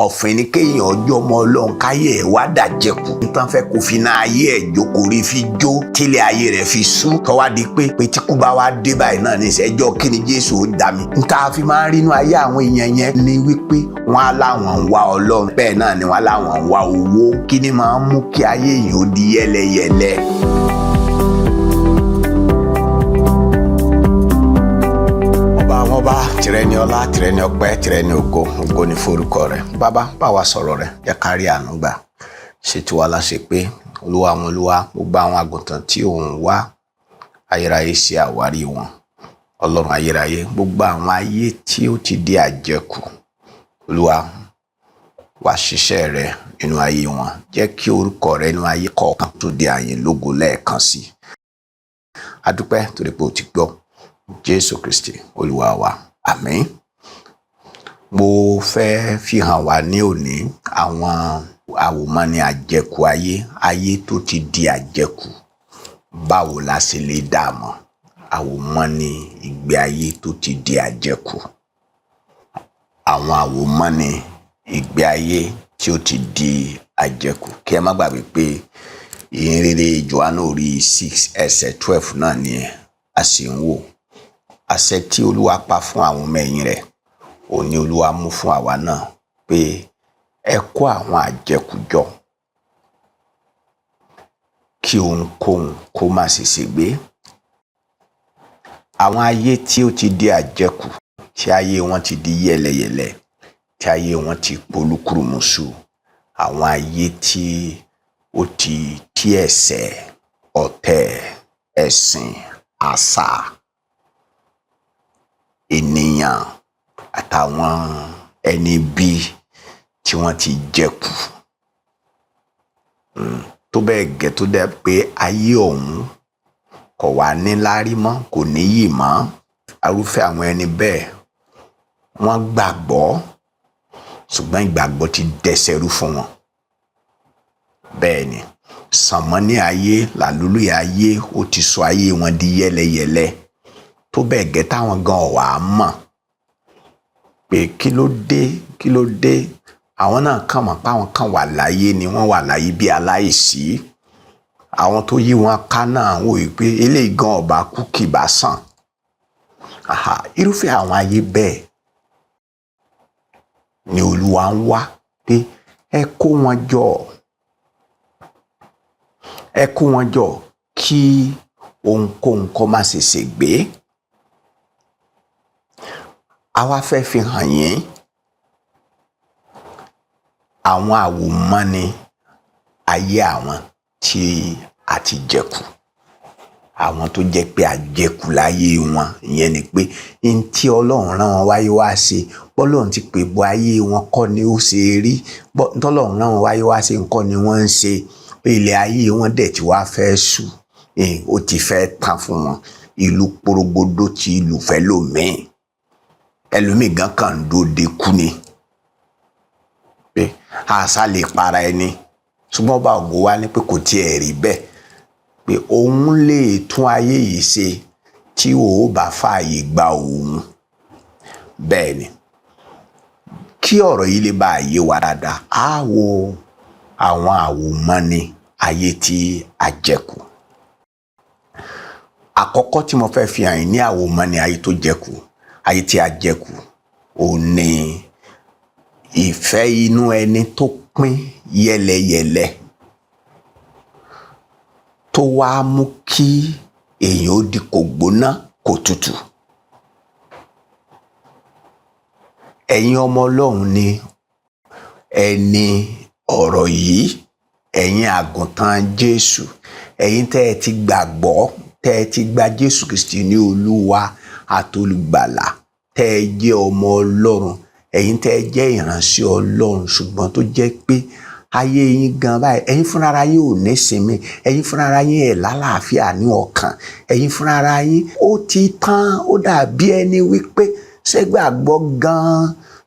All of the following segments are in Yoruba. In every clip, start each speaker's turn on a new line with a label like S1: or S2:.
S1: ọ̀fìn ni kéèyàn ọjọ́ ọmọ Ọlọ́run káyé ẹ̀ wá dàjẹkù nítorí fẹ́ kó fi náà ayé ẹ̀ jókòó rí fi jó tílé ayé rẹ̀ fi sú tọ́wá di pé tí kú bá wá dé báyìí náà ní ìṣẹ́jọ́ kí ni Jésù ó dá mi. níta fi máa ń rínú ayé àwọn èèyàn yẹn ni wípé wọ́n á láwọn ń wá Ọlọ́run bẹ́ẹ̀ náà ni wọ́n á láwọn ń wá owó. kí ni máa ń mú kí ayé yìí ó di yẹ́lẹyẹ̀lẹ. ọba tìrẹ ni ọlá tìrẹ ni ọpẹ́ tìrẹ ni ògo ni forúkọ rẹ. bàbá bá wa sọ̀rọ̀ rẹ jẹ́ ká rí àánú gbà. ṣètò wa láṣẹ pé olúwa àwọn olúwa gbogbo àwọn àgùntàn tí òun wá ayérayé ṣe àwárí wọn. ọlọ́run ayérayé gbogbo àwọn ayé tí ó ti di àjẹkù olúwa wá ṣiṣẹ́ rẹ nínú ayé wọn. jẹ́ kí orúkọ rẹ nínú ayé kọ̀ọ̀kan tó di àyìn lógo lẹ́ẹ̀kan sí. a dúpẹ́ torí pé o ti gbọ́ Jésù Kristi olúwa wa àmín. mo fẹ́ fi hàn wá ní òní àwọn àwòmọ́ni àjẹkù ayé tó ti di àjẹkù. báwo la ṣe lè dá mọ̀ àwòmọ́ni ìgbé ayé tó ti di àjẹkù. àwọn àwòmọ́ni ìgbé ayé tí ó ti di àjẹkù. kí ẹ má gbàgbé pé ìhìnrere Jòhánù orí 6:12 náà ni a sì ń wò. àṣẹ tí olúwa pa fún àwọn ọmọ ẹ̀yìn rẹ̀ òun ni olúwa mú fún àwa náà pé ẹ kó àwọn àjẹkù jọ kí ohunkóhun kó má ṣe ṣègbé. àwọn ayé tí ó ti di àjẹkù tí ayé wọn ti di yẹ̀lẹ̀yẹ̀lẹ̀ tí ayé wọn ti polúkúrúmuṣu. àwọn ayé tí ó ti tí ẹ̀ṣẹ̀ ọ̀tẹ̀ ẹ̀sìn àṣà ènìyàn àtàwọn ẹni bí tí wọ́n ti jẹkù tó bẹ́ẹ̀ gẹ́ tó dẹ́ pé ayé ọ̀hún kò wá níláárí mọ́ kò níyì mọ́. arúfẹ́ àwọn ẹni bẹ́ẹ̀ wọ́n gbàgbọ́ ṣùgbọ́n ìgbàgbọ́ ti dẹsẹ̀rú fún wọn. bẹ́ẹ̀ ni sànmọ́ní ayé làlúlùyẹ ayé ó ti sọ ayé wọn di yẹ́lẹyẹ̀lẹ tó bẹ́ẹ̀ gẹ́ táwọn gan ọ̀wà mọ̀ pé kí ló dé àwọn náà kàn mọ̀ pé àwọn kan wà láyé ni wọ́n wà láyé bí aláìsí. àwọn tó yí wọn ká náà wò yí pé eléyìí gan ọba kú kì bá sàn. irúfẹ́ àwọn ayé bẹ́ẹ̀ ni olúwa ń wá pé ẹ kó wọn jọ kí ohunkóhun kó má ṣe ṣègbé. àwa fẹ́ fi hàn yín àwọn àwòmọ́ni ayé àwọn tí a ti jẹkù. àwọn tó jẹ́ pé àjẹkù láyé wọn ìyẹn ni pé n tí ọlọ́run rán wọn wáyé wá ṣe bọ́lọ́run ti pè bọ́ ayé wọn kọ́ ni ó ṣe rí tọ́lọ́run rán wọn wáyé wá ṣe nǹkan ni wọ́n ń ṣe pé ilé ayé wọn dẹ̀ tí wàá fẹ́ ṣù ó ti fẹ́ tán fún wọn. ìlú porogodo ti ìlú fẹ́ lómìn ẹlòmíì gan kan ń dòde kú ni pé àṣà lè para ẹni ṣùgbọ́n bá ògo wá ní pé kò tiẹ̀ rí bẹ́ẹ̀ pé òun lè tún ayé yìí ṣe tí òun bá fààyè gba òun. bẹ́ẹ̀ ni kí ọ̀rọ̀ yìí lè bá ayé wa dáadáa á wo àwọn àwòmọ́ni ayé tí a jẹkù. àkọ́kọ́ tí mo fẹ́ fi hàn yín ní àwòmọ́ni ayé tó jẹkù ayé tí a jẹkù òun ni ìfẹ́ inú ẹni tó pín yẹ́lẹyẹ̀lẹ tó wá mú kí èèyàn ó di kò gbóná kò tutù. ẹ̀yin ọmọ Ọlọ́run ni ẹni ọ̀rọ̀ yìí ẹ̀yin àgùntàn Jésù ẹ̀yin tẹ́ ẹ ti gbàgbọ́ tẹ́ ẹ ti gba Jésù Kristi ní Olúwa àtolùgbàlà tẹ́ ẹ jẹ́ ọmọ Ọlọ́run ẹ̀yin tẹ́ ẹ jẹ́ ìránṣẹ́ Ọlọ́run ṣùgbọ́n tó jẹ́ pé ayé yín gan báyìí ẹ̀yin fúnra yín ò ní sinmi ẹ̀yin fúnra yín ẹ̀ lálàáfíà ní ọkàn ẹ̀yin fúnra yín ó ti tán ó dàbí ẹni wípé ṣé gbàgbọ́ gan-an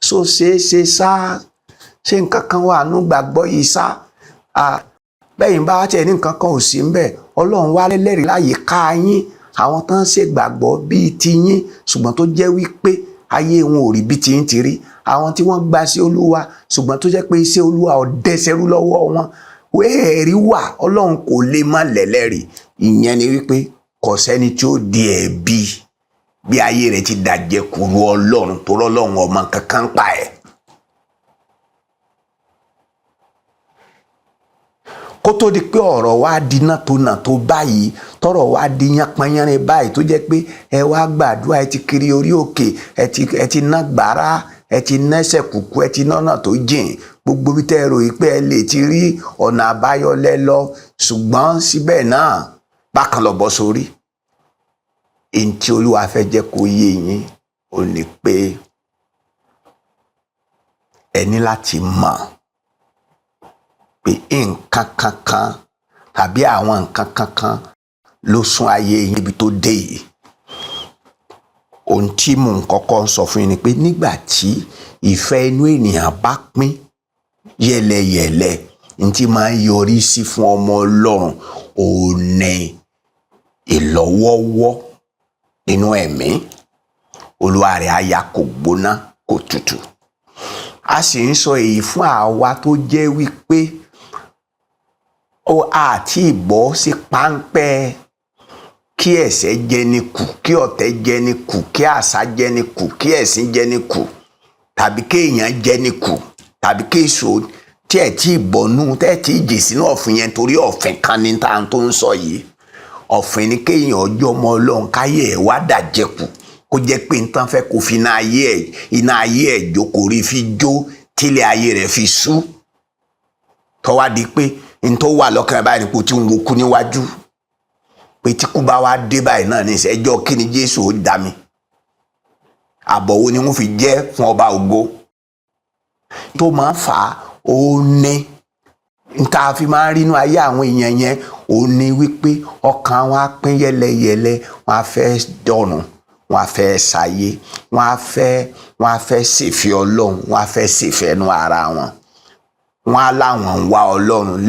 S1: ṣó ṣeé sá ṣé nǹkan kan wà nú gbàgbọ́ yìí sá. bẹ́yìn bá tiẹ̀ ní nǹkan kan ò sí ń bẹ̀ Ọlọ́run wá lẹ́lẹ́rìí láyé ká yín àwọn tán ṣègbàgbọ́ bíi tiyín ṣùgbọ́n tó jẹ́ wípé ayé wọn ò rí bí tiyín ti rí àwọn tí wọ́n gba sí olúwa ṣùgbọ́n tó jẹ́ pé iṣẹ́ olúwa ò dẹ́sẹ̀rú lọ́wọ́ wọn, ẹ̀rí wà, ọlọ́run kò lè má lẹ́lẹ́rìí. ìyẹn ni wípé kò sẹ́ni tí ó di ẹ̀bi bí ayé rẹ̀ ti dàjẹ́ kúrú ọlọ́run, tó rọ́lọ́run ọmọ kankan pa ẹ̀. kó tó di pé ọ̀rọ̀ wa di náà tó báyìí, tọ́rọ̀ wa di yánpọnyánrin báyìí tó jẹ́ pé ẹ wá gbàdúrà, ẹ ti kiri orí òkè, ẹ ti ná gbàrà, ẹ ti nẹ́sẹ̀ kùkú, ẹ ti nọ́nà tó jìn, gbogbo bí tẹ́ ẹ rò yìí pé ẹ lè ti rí ọ̀nà àbáyọ lọ, ṣùgbọ́n síbẹ̀ náà bákan lọ bọ́ sórí. èyí tí olúwa fẹ́ jẹ́ kó yé yín ò ní pé ẹ ní láti mọ̀ pé nǹkan kankan tàbí àwọn nǹkan kankan ló sún ayé yín ibi tó dé yìí. ohun tí mò ń kọ́kọ́ sọ fún yín ni pé nígbà tí ìfẹ́ inú ènìyàn bá pín yẹlẹyẹlẹ, ní tí máa ń yọrí sí fún ọmọ ọlọ́run òun ní ìlọ́wọ́wọ́ nínú ẹ̀mí. olúwa rẹ̀ á yá kó gbóná kó tutù. a sì ń sọ èyí fún àwa tó jẹ́ wípé àti ìbọ́ sí páńpẹ́ kí ẹ̀ṣẹ̀ jẹ ní kù, kí ọ̀tẹ̀ jẹ ní kù, kí àṣà jẹ ní kù, kí ẹ̀sìn jẹ ní kù, tàbí kéèyàn jẹ ní kù, tàbí kéèso tí ẹ̀ tí ìbọnú tẹ́ ẹ̀ tí ìjì sínú ọ̀fìn yẹn, torí ọ̀fìn kan ní tá à ń tó ń sọ yìí. ọ̀fìn ni kéèyàn ọjọ́ ọmọ ọlọ́run káyé ẹ̀ wá dàjẹkù, kó jẹ́ pé nǹkan fẹ́ kó fi iná ayé ẹ̀ jó, kò rí fi jó tílé ayé rẹ̀ fi sú. tọ́wá di pé n tó wà lọ́kàn báyìí ni kò tí ń wo kú níwájú, pé tí kú bá wá dé báyìí náà ní ìṣẹ́jọ́ kí ni Jésù ó dá mi, àbọ̀wò ni wọ́n fi jẹ́ fún ọba ògo. tó máa ń fà á ó ní nta fi máa ń rínú ayé àwọn èèyàn yẹn, ó ní wípé ọkàn wọn á pín yẹlẹyẹlẹ, wọn á fẹ́ dọ̀run, wọn á fẹ́ ṣayé, wọn á fẹ́ ṣèfẹ́ ọlọ́run, wọn á fẹ́ ṣèfẹ́ ẹnu ara wọn. wọn á láwọn ń wá ọlọ́run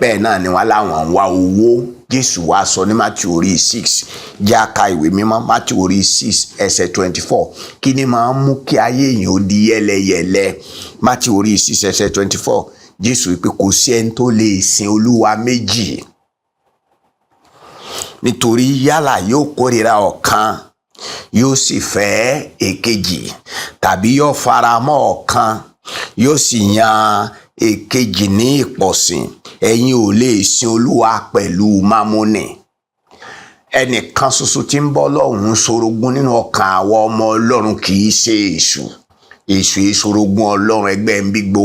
S1: bẹ́ẹ̀ náà ni wọn á láwọn ń wá owó. Jésù wá sọ ní Mátíù orí 6, jẹ́ ká ìwé mímọ́ Mátíù orí 6 ẹsẹ̀ 24. kí ni máa ń mú kí ayé èèyàn ó di yẹlẹyẹlẹ? Mátíù orí 6 ẹsẹ̀ 24. Jésù wípé kò sí ẹni tó lè sin olúwa méjì, nítorí yálà yóò kórìíra ọ̀kan yóò sì fẹ́ èkejì, tàbí yóò faramọ́ ọ̀kan yóò sì yan èkejì ní ìpọ̀sìn. ẹ̀yin ò lè sin olúwa pẹ̀lú mámónì. ẹnìkan ṣoṣo tí ń bọ́ lọ́hùn ṣorogún nínú ọkàn àwọn ọmọ ọlọ́run kì í ṣe èṣù. èṣù ìṣorogún ọlọ́run, ẹgbẹ́ ń bígbó.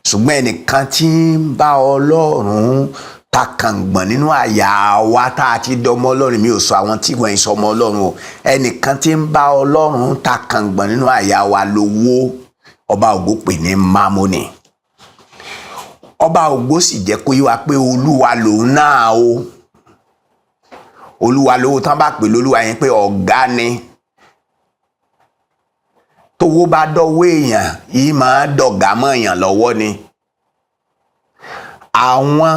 S1: ṣùgbọ́n ẹnìkan tí ń bá ọlọ́run takàngbọ̀n nínú àyà wa tá a ti dọmọ ọlọ́run, mi ò sọ àwọn tí wọ́n ń sọ ọmọ ọlọ́run o, ẹnìkan tí ń bá ọlọ́run takàngbọ̀n nínú àyà wa lówó ọba ògo pè ní mámónì. ọba ògo sì jẹ́ kó yé wa pé olúwa lòun náà o. olúwa lówó tán bá pè lólúwa yẹn pé ọ̀gá ni. tówó bá dọ́wọ́ èèyàn yìí máa dọ̀gá mọ́ èèyàn lọ́wọ́ ni. àwọn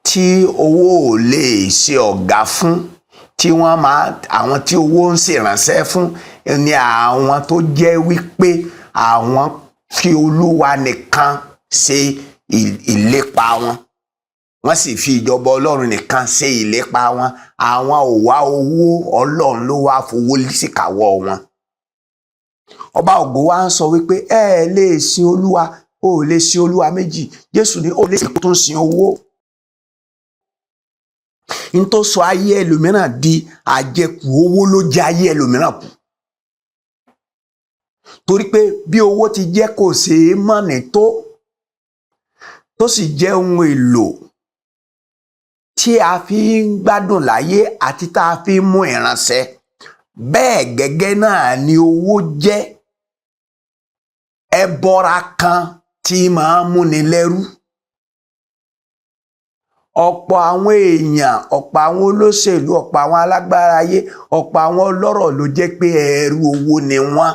S1: tí owó ò lè ṣe ọ̀gá fún, àwọn tí owó ń ṣèrànṣẹ́ fún ni àwọn tó jẹ́ wípé àwọn fi olúwa nìkan ṣe ìlépa wọn, wọ́n sì fi ìjọba ọlọ́run nìkan ṣe ìlépa wọn. àwọn ò wá owó, ọlọ́run ló wá fowó síkàwọ́ wọn. ọba ògo wa ń sọ wípé ẹ lè sin olúwa, o lè sin olúwa méjì. Jésù ní o lè sin tó ń sin owó. n tó sọ ayé ẹlòmíràn di àjẹkù owó ló jẹ ayé ẹlòmíràn kù. torí pé bí owó ti jẹ́ kò ṣeé mọ̀nì tó sì jẹ́ ohun èlò tí a fi ń gbádùn láyé àti tá a fi ń mú ìránṣẹ́, bẹ́ẹ̀ gẹ́gẹ́ náà ni owó jẹ́ ẹbọra kan tí máa ń múni lẹ́rú. ọ̀pọ̀ àwọn èèyàn, ọ̀pọ̀ àwọn olóṣèlú, ọ̀pọ̀ àwọn alágbára ayé, ọ̀pọ̀ àwọn ọlọ́rọ̀ ló jẹ́ pé ẹrú owó ni wọ́n.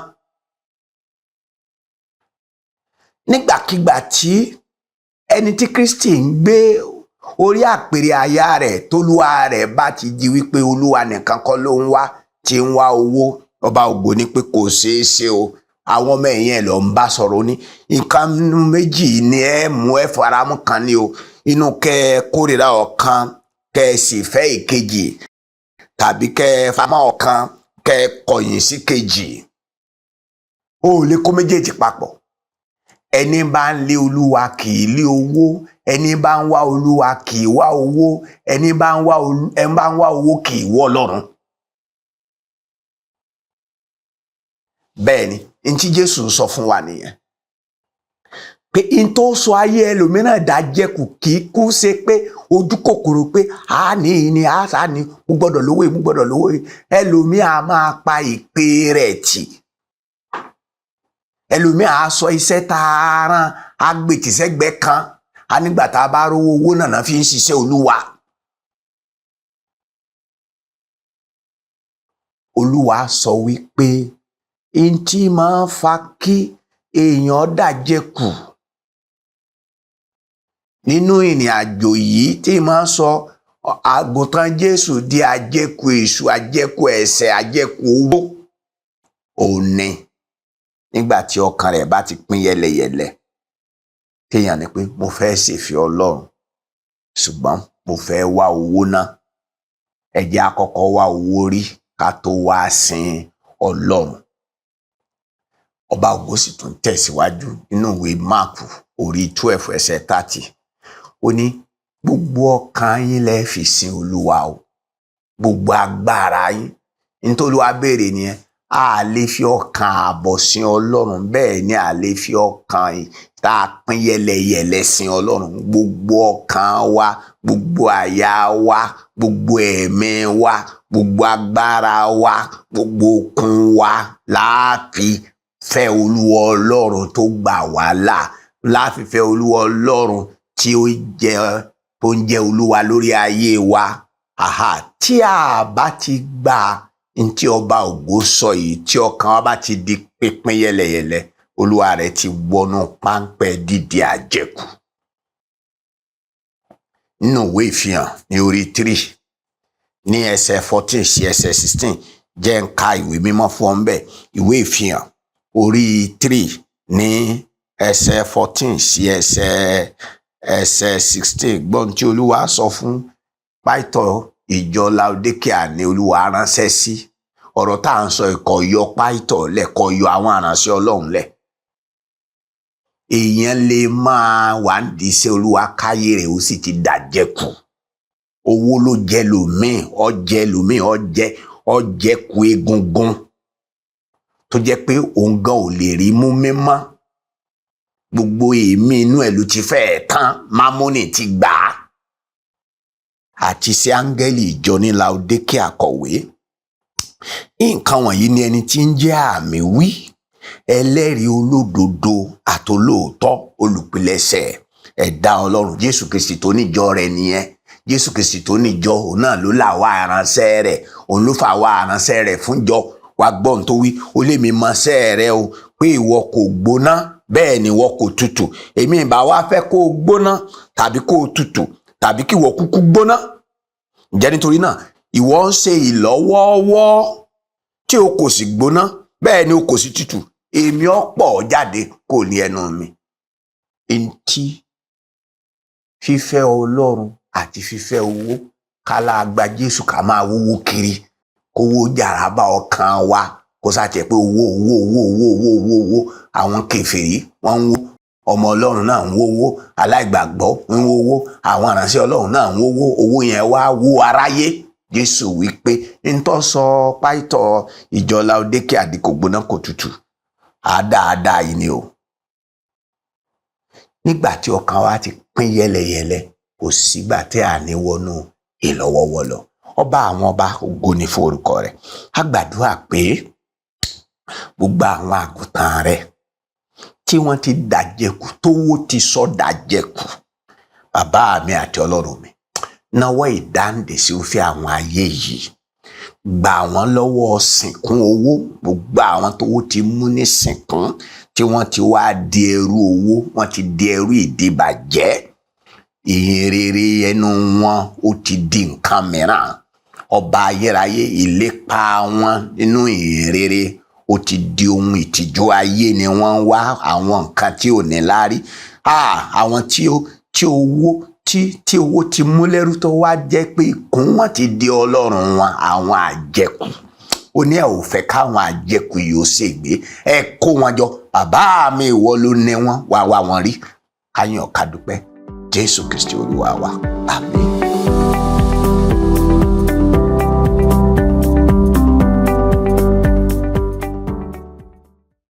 S1: nígbàkigbà tí ẹni tí Kristi ń gbé orí àpèrè aya rẹ̀ tólúwa rẹ̀ bá ti di wípé olúwa nìkan kọ́ ló ń wá, tí ń wá owó, ọba ògo ní pé kò ṣeé ṣe o. Àwọn ọmọ ẹ̀yìn ẹ̀ lọ ń bá sọ̀rọ̀ ní nǹkan méjì ni ẹ mú ẹ faramú kan ni o. Inú kẹ́ ẹ kórìíra ọ̀kan kẹ́ ẹ sì fẹ́ ìkejì, tàbí kẹ́ ẹ faramọ́ ọ̀kan kẹ́ ẹ kọ̀yìn sí kejì. O ò lè kó méjèèjì papọ̀. Ẹni bá ń lé Olúwa kì í lé owó, ẹni bá ń wá Olúwa kì í wá owó, ẹni bá ń wá owó kì í wá Ọlọ́run. Bẹ́ẹ̀ ni n tí Jésù ń sọ fún wa nìyẹn, pé n tó sọ ayé ẹlòmíràn dájẹ́kù kì í kú ṣe pé ojú kòkòrò pé a ní ní a ní mo gbọ́dọ̀ lówó yìí mo gbọ́dọ̀ lówó yìí. Ẹlòmíà máa pa ìpè rẹ̀ tì. Ẹlòmíà á sọ iṣẹ́ tá a rán agbètìsẹ́gbẹ́ kan, a nígbà tá a bá rówó owó náà fi ń ṣiṣẹ́ Olúwa. Olúwa sọ wípé n tí máa ń fa kí èèyàn dàjẹkù nínú ìrìn àjò yìí, tí máa ń sọ àgùntàn Jésù di àjẹkù èṣù, àjẹkù ẹ̀ṣẹ̀, àjẹkù owó, òní nígbà tí ọkàn rẹ̀ bá ti pín yẹlẹyẹlẹ. Téèyàn ní pé mo fẹ́ ṣèfẹ́ Ọlọ́run ṣùgbọ́n mo fẹ́ wá owó náà. Ẹ jẹ́ á kọ́kọ́ wá owó rí ká tó wá sin Ọlọ́run. Ọba ògo sì tún tẹ̀síwájú nínú ìwé Máàkù orí 12 ẹsẹ̀ 30. Ó ní gbogbo ọkàn yín lẹ fi sin Olúwa o, gbogbo agbára yín. Nítorí Olúwa béèrè nìyẹn. A lè fi ọkàn ààbọ̀ sin Ọlọ́run, bẹ́ẹ̀ ni a lè fi ọkàn tá a pín yẹlẹyẹlẹ sin Ọlọ́run. Gbogbo ọkàn wa, gbogbo àyà wa, gbogbo ẹ̀mí wa, gbogbo agbára wa, gbogbo okun wa láàfi fẹ́ Olúwa Ọlọ́run tó gbà wá là, láàfi fẹ́ Olúwa Ọlọ́run tí ó ń jẹ́ Olúwa lórí ayé wa. Tí a bá ti gba ntí ọba ògo sọ yìí, tí ọkàn wa bá ti di pínpín yẹlẹyẹlẹ, Olúwa rẹ̀ ti wọnú páńpẹ́ dídi àjẹkù. Nínú ìwé Ìfihàn ní orí 3 ní ẹsẹ̀ 14 sí ẹsẹ̀ 16, jẹ́ ń ka ìwé mímọ́ fún ọ ńbẹ̀. Ìwé Ìfihàn orí 3 ní ẹsẹ̀ 14 sí ẹsẹ̀ 16. Gbọ́n tí Olúwa sọ fún pásítọ̀ ìjọ Laodikia ní Olúwa ránṣẹ́ sí. Ọ̀rọ̀ tá à ń sọ ìkọ̀ yọ pásítọ̀ lẹ́kọ̀ọ́ yọ àwọn aránṣẹ́ Ọlọ́run lẹ̀. Èèyàn lè máa wà nídìí iṣẹ́ Olúwa káyé rẹ̀ ó sì ti dàjẹkù. Owó ló jẹ lòmíì, ọjẹ́ ku egungun tó jẹ́ pé òun gan ò lè rí mú mímọ́. Gbogbo èémí inú ẹ̀ ló ti fẹ́ẹ̀ tán, Mámónì ti gbà á. Àti sí áńgẹ́lì ìjọ ní Laodikia kọ̀wé. Nǹkan wọ̀nyí ni ẹni tí ń jẹ́ àmì wí, ẹlẹ́rìí olódodo àtolóòótọ́, olùpilẹ̀ṣẹ̀ ẹ̀dá Ọlọ́run. Jésù Kristi tó níjọ rẹ̀ nìyẹn. Jésù Kristi tó níjọ, òun náà ló là wá aránṣẹ́ rẹ̀, òun ló fà wá aránṣẹ́ rẹ̀ fúnjọ. Wá gbọ́n tó wí, ó lè mi mọṣẹ́ rẹ o, pé ìwọ kò gbóná bẹ́ẹ̀ ni ìwọ kò tutù. Èmi ìbá wá fẹ́ kó o gbóná tàbí kó o tutù tàbí kí ìwọ kúkú gbóná. Ǹjẹ́ nítorí náà ìwọ ń ṣe ìlọ́wọ́ọ́wọ́ tí o kò sì gbóná bẹ́ẹ̀ ni o kò sì tutù. Èmi ọ̀pọ̀ jáde kò ní ẹnu mi. Ntí fífẹ́ Ọlọ́run àti fífẹ́ owó, kálá gba Jésù ká máa wúwo kiri, kówó jàrá bá ọkàn wa, kó sàtẹ̀ pé owó. Àwọn kèfèrí wọ́n ń wó, ọmọ Ọlọ́run náà ń wówó, aláìgbàgbọ́ ń wówó, àwọn aránṣẹ́ Ọlọ́run náà ń wówó, owó yẹn wá wó aráyé. Jésù wípé ntọ́ sọ pásítọ̀ ìjọ Laodikia di kò gbóná kò tutù, àádáadáa yìí ni o. Nígbà tí ọkàn wa ti pín yẹlẹyẹlẹ, kò sígbà tí a ní wọnú ìlọ́wọ́wọ́ lọ. Ọba àwọn ọba, ògo ni fún orúkọ rẹ̀. A gbàdúrà pé gbogbo àwọn àgùntàn rẹ̀ tí wọ́n ti dàjẹkù, tówó ti sọ dàjẹkù, bàbá mi àti Ọlọ́run mi, nawọ́ ìdáǹdè sí òfin àwọn ayé yìí. Gbà wọ́n lọ́wọ́ sìnkún owó, gbogbo àwọn tówó ti mú ní sìnkún, tí wọ́n ti wá di ẹrú owó, wọ́n ti di ẹrú ìdìbàjẹ́. Ìhìn rere ẹnu wọn ó ti di nǹkan mìíràn. ọba ayérayé, ìlépa wọn nínú ìhìnrere ó ti di ohun ìtìjú ayé ni wọ́n ń wá, àwọn nǹkan tí ò ní láárí. Àwọn tí owó ti mú lẹ́rú tó wá jẹ́ pé ikùn wọn ti di ọlọ́run wọn, àwọn àjẹkù. Ó ní ẹ ò fẹ́ káwọn àjẹkù yìí ó ṣègbé, ẹ kó wọn jọ. Bàbá mi, ìwọ ló ní wọn, wá wọn rí. Káyọ̀ ká dúpẹ́. Jésù Kristi Olúwa wa. Àmín.